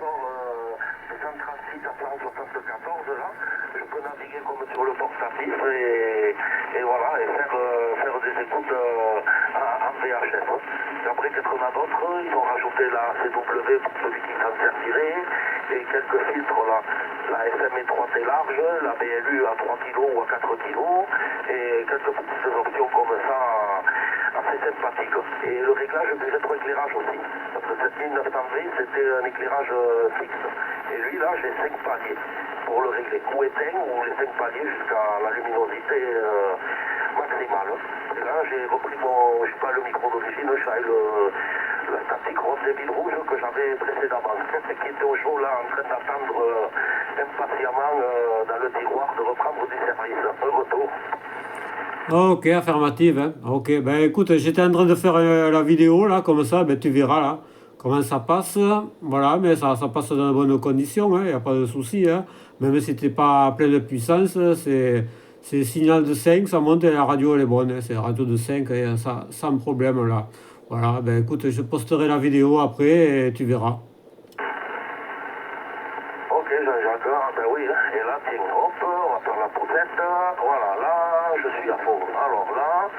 port 236 à 174 là. Je peux naviguer comme sur le portatif et voilà, et faire des écoutes en VHF. Et après, qu'est-ce qu'on a d'autre? Ils ont rajouté la CW pour celui qui s'en servirait, et quelques filtres là. La FM étroite et large, la BLU à 3 kg ou à 4 kg, et quelques petites options comme ça assez sympathiques. Et le réglage du rétroéclairage aussi. Parce que cette 1900V, c'était un éclairage fixe. Et lui, là, j'ai 5 paliers pour le régler. Ou éteint, ou les 5 paliers jusqu'à la luminosité maximale. Et là, j'ai repris je sais pas, le micro d'origine, la statique rose et vide rouge que j'avais précédemment, qui était au chaud là, en train d'attendre impatiemment dans le tiroir de reprendre du service. Un retour. Ok, affirmative. Hein. Ok, ben écoute, j'étais en train de faire la vidéo là, comme ça, ben tu verras là comment ça passe. Voilà, mais ça passe dans de bonnes conditions, il n'y a pas de souci. Hein. Même si t'es pas à pleine puissance, c'est signal de 5, ça monte et la radio elle est bonne. Hein. C'est la radio de 5, et ça, sans problème là. Voilà, ben écoute, je posterai la vidéo après et tu verras. Ok Jean-Jacques, ben oui, hein. Et là, tiens, hop, on va faire la poussette. Voilà, là, je suis à fond. Alors là,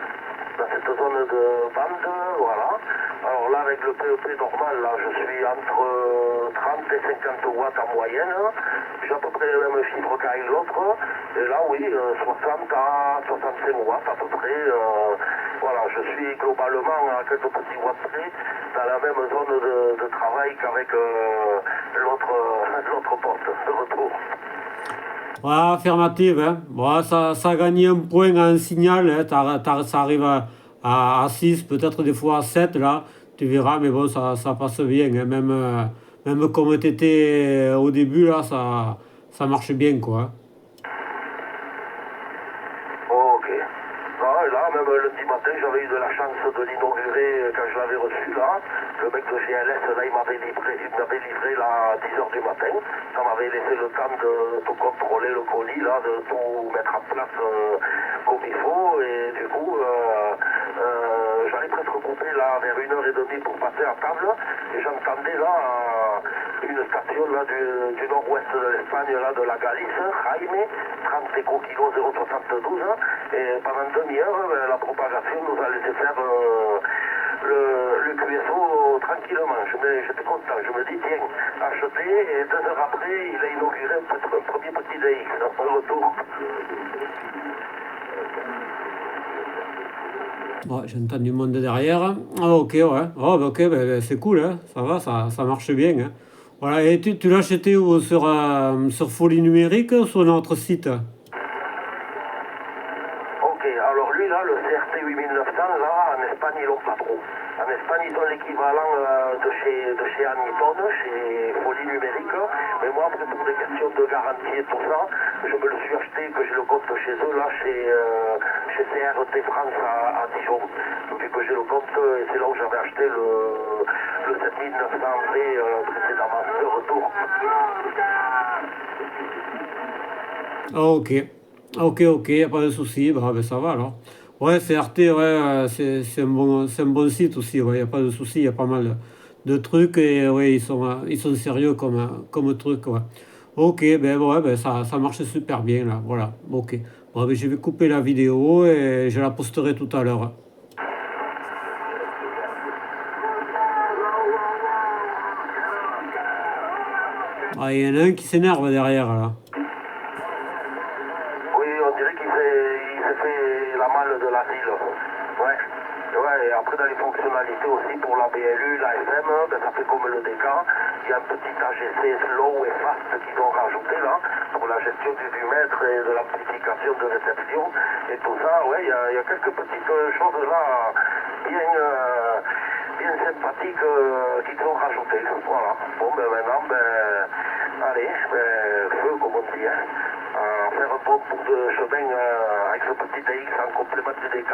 dans cette zone de bande, voilà. Alors là, avec le PEP normal, là, je suis entre 30 et 50 watts en moyenne. J'ai à peu près le même chiffre qu'avec l'autre. Et là, oui, 60 à 65 watts à peu près. Voilà, je suis globalement à quelques petits watts près dans la même zone de travail qu'avec l'autre poste de retour. Voilà, affirmative. Hein. Bon, ça a gagné un point en signal. Hein. Ça arrive à 6, peut-être des fois à 7 là. Tu verras, mais bon, ça passe bien. Hein. Même comme tu étais au début, là, ça marche bien, quoi. Oh, ok. Ah, et là, même lundi matin, j'avais eu de la chance de l'inaugurer quand je l'avais reçu là. Le mec de GLS, là, il m'avait livré là, à 10h du matin. Ça m'avait laissé le temps de tout contrôler le colis, là, de tout mettre en place comme il faut. Et du coup, j'allais presque couper là vers 1h30 pour passer à table. Et j'entendais là une station là, du nord-ouest de l'Espagne, là, de la Galice, Jaime, 30 éco-kilo 0,72. Et pendant une demi-heure, la propagation nous a laissé faire le QSO tranquillement. J'étais content. Je me dis, tiens, acheté, et 2 heures après, il a inauguré un premier petit DX, un retour. Ouais, j'entends du monde derrière. Ah, ok, ouais. Oh, bah, ok, bah, c'est cool, hein. Ça va, ça marche bien. Hein. Voilà, et tu l'as acheté où, sur Folie Numérique ou sur notre site? Ok, alors lui là, le CRT 8900, là, en Espagne, ils l'ont pas trop. En Espagne, ils ont l'équivalent de chez Aniton, chez Folie Numérique. Mais moi, après, pour des questions de garantie et tout ça, je me le suis acheté, que j'ai le compte chez eux, là, chez CRT France à Dijon. Vu que j'ai le compte, et c'est là où j'avais acheté le 7900 précédemment, de retour. Ah, ok. Ok, y a pas de souci, bah, ben, ça va alors. Ouais, CRT, ouais, c'est un bon site aussi, ouais, y a pas de souci, y a pas mal de trucs et ouais, ils sont sérieux comme truc, ouais. Ok, ben ouais, ben ça marche super bien là, voilà, ok. Bon, ben, je vais couper la vidéo et je la posterai tout à l'heure. Ah, il y en a un qui s'énerve derrière là. Oui, on dirait qu'il s'est fait la malle de l'asile. Ouais. Ouais, et après dans les fonctionnalités aussi pour la BLU, la FM, ben, ça fait comme le DK. Il y a un petit AGC slow et fast qu'ils ont rajouté là, pour la gestion du mètre et de l'amplification de réception et tout ça. Ouais, il y a quelques petites choses là bien sympathiques qu'ils ont rajoutées. Voilà. Bon, ben maintenant, allez, feu comme on dit, hein. Faire un bon bout de chemin avec ce petit DX en complément du DK.